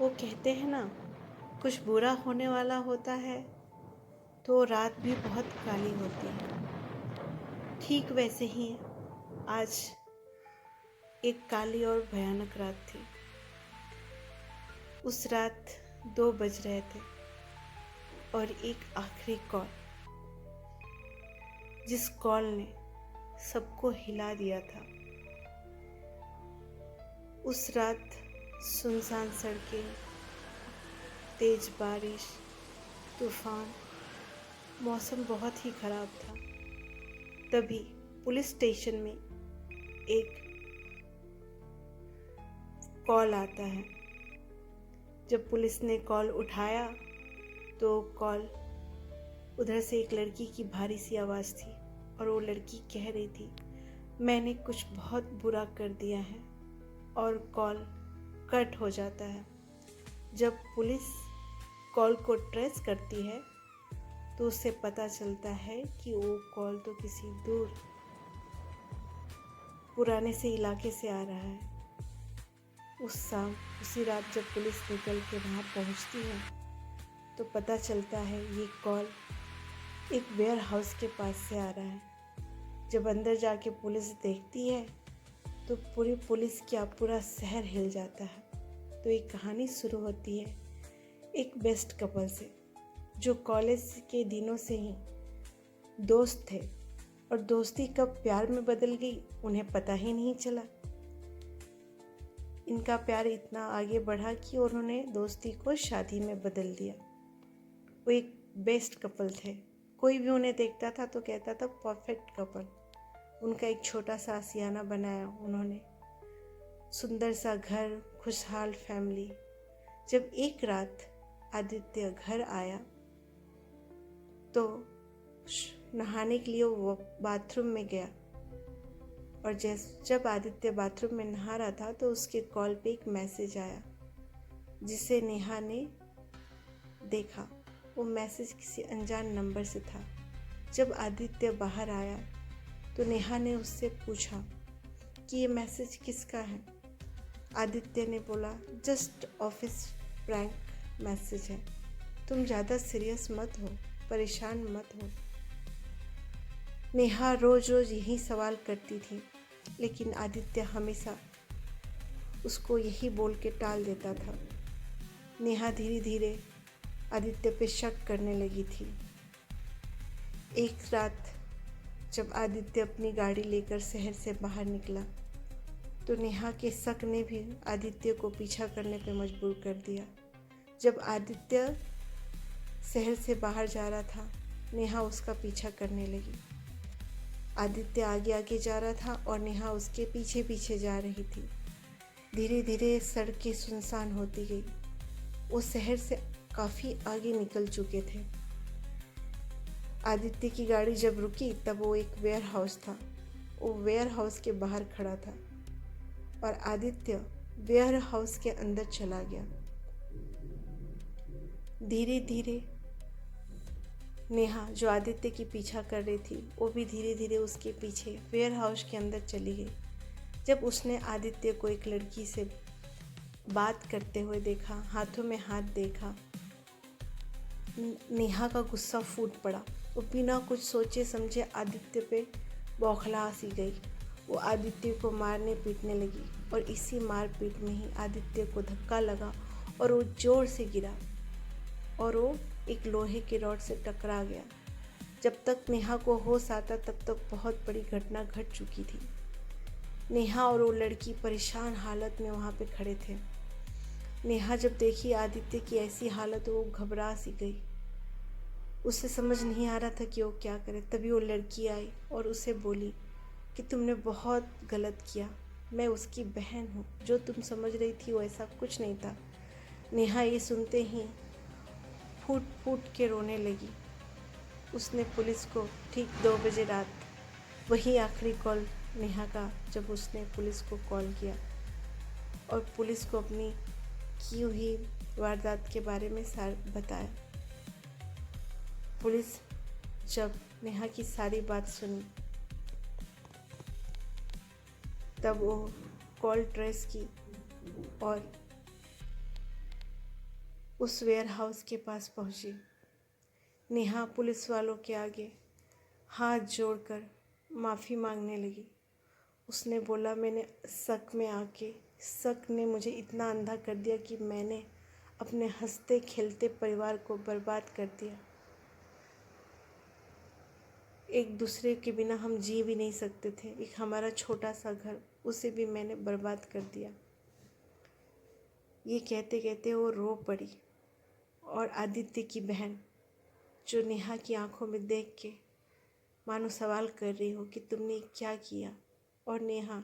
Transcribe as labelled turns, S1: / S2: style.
S1: वो कहते हैं ना, कुछ बुरा होने वाला होता है तो रात भी बहुत काली होती है। ठीक वैसे ही आज एक काली और भयानक रात थी। उस रात 2 बज रहे थे और एक आखिरी कॉल, जिस कॉल ने सबको हिला दिया था। उस रात सुनसान सड़कें, तेज बारिश, तूफान, मौसम बहुत ही खराब था। तभी पुलिस स्टेशन में एक कॉल आता है। जब पुलिस ने कॉल उठाया तो कॉल उधर से एक लड़की की भारी सी आवाज़ थी और वो लड़की कह रही थी, मैंने कुछ बहुत बुरा कर दिया है। और कॉल कट हो जाता है। जब पुलिस कॉल को ट्रेस करती है तो उससे पता चलता है कि वो कॉल तो किसी दूर पुराने से इलाके से आ रहा है। उसी रात जब पुलिस निकल के वहाँ पहुँचती है तो पता चलता है ये कॉल एक वेयर हाउस के पास से आ रहा है। जब अंदर जाके पुलिस देखती है तो पूरी पुलिस क्या पूरा शहर हिल जाता है। तो एक कहानी शुरू होती है एक बेस्ट कपल से, जो कॉलेज के दिनों से ही दोस्त थे और दोस्ती कब प्यार में बदल गई उन्हें पता ही नहीं चला। इनका प्यार इतना आगे बढ़ा कि उन्होंने दोस्ती को शादी में बदल दिया। वो एक बेस्ट कपल थे। कोई भी उन्हें देखता था तो कहता था परफेक्ट कपल। उनका एक छोटा सा आशियाना बनाया उन्होंने, सुंदर सा घर, खुशहाल फैमिली। जब एक रात आदित्य घर आया तो नहाने के लिए वो बाथरूम में गया और जब आदित्य बाथरूम में नहा रहा था तो उसके कॉल पे एक मैसेज आया जिसे नेहा ने देखा। वो मैसेज किसी अनजान नंबर से था। जब आदित्य बाहर आया तो नेहा ने उससे पूछा कि ये मैसेज किसका है। आदित्य ने बोला, जस्ट ऑफिस प्रैंक मैसेज है, तुम ज़्यादा सीरियस मत हो, परेशान मत हो। नेहा रोज़ रोज़ यही सवाल करती थी, लेकिन आदित्य हमेशा उसको यही बोल के टाल देता था। नेहा धीरे धीरे आदित्य पे शक करने लगी थी। एक रात जब आदित्य अपनी गाड़ी लेकर शहर से बाहर निकला तो नेहा के शक ने भी आदित्य को पीछा करने पर मजबूर कर दिया। जब आदित्य शहर से बाहर जा रहा था, नेहा उसका पीछा करने लगी। आदित्य आगे आगे जा रहा था और नेहा उसके पीछे पीछे जा रही थी। धीरे धीरे सड़कें सुनसान होती गई। वो शहर से काफ़ी आगे निकल चुके थे। आदित्य की गाड़ी जब रुकी तब वो एक वेयर हाउस था। वो वेयर हाउस के बाहर खड़ा था और आदित्य वेयर हाउस के अंदर चला गया। धीरे धीरे नेहा, जो आदित्य की पीछा कर रही थी, वो भी धीरे धीरे उसके पीछे वेयर हाउस के अंदर चली गई। जब उसने आदित्य को एक लड़की से बात करते हुए देखा, हाथों में हाथ देखा, नेहा का गुस्सा फूट पड़ा। वो बिना कुछ सोचे समझे आदित्य पे बौखला सी गई। वो आदित्य को मारने पीटने लगी और इसी मार पीट में ही आदित्य को धक्का लगा और वो जोर से गिरा और वो एक लोहे के रॉड से टकरा गया। जब तक नेहा को होश आता तब तक बहुत बड़ी घटना घट चुकी थी। नेहा और वो लड़की परेशान हालत में वहाँ पे खड़े थे। नेहा जब देखी आदित्य की ऐसी हालत, वो घबरा सी गई। उसे समझ नहीं आ रहा था कि वो क्या करे। तभी वो लड़की आई और उसे बोली कि तुमने बहुत गलत किया, मैं उसकी बहन हूँ। जो तुम समझ रही थी वो ऐसा कुछ नहीं था। नेहा ये सुनते ही फूट फूट के रोने लगी। उसने पुलिस को ठीक 2 बजे रात, वही आखिरी कॉल नेहा का, जब उसने पुलिस को कॉल किया और पुलिस को अपनी की हुई वारदात के बारे में बताया। पुलिस जब नेहा की सारी बात सुनी तब वो कॉल ट्रेस की और उस वेयर हाउस के पास पहुंची। नेहा पुलिस वालों के आगे हाथ जोड़कर माफ़ी मांगने लगी। उसने बोला, मैंने शक ने मुझे इतना अंधा कर दिया कि मैंने अपने हंसते खेलते परिवार को बर्बाद कर दिया। एक दूसरे के बिना हम जी भी नहीं सकते थे। एक हमारा छोटा सा घर, उसे भी मैंने बर्बाद कर दिया। ये कहते कहते वो रो पड़ी और आदित्य की बहन, जो नेहा की आंखों में देख के मानो सवाल कर रही हो कि तुमने क्या किया, और नेहा